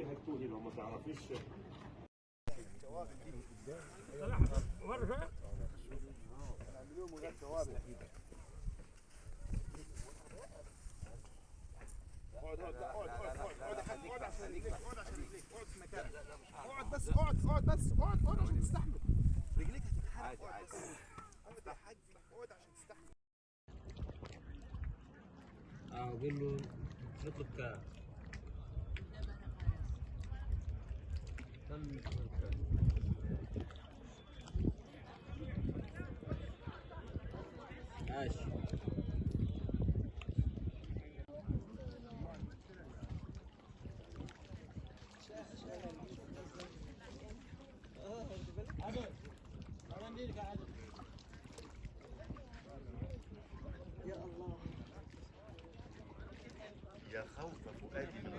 فيها تتوهي لو ما تعرفيش. اقعد عشان تستحمل. رجليك هتتحرك. اقعد يا حاج، اقعد عشان تستحمل. اقول له نطلب كام؟ ماشي. يا خوف فؤادي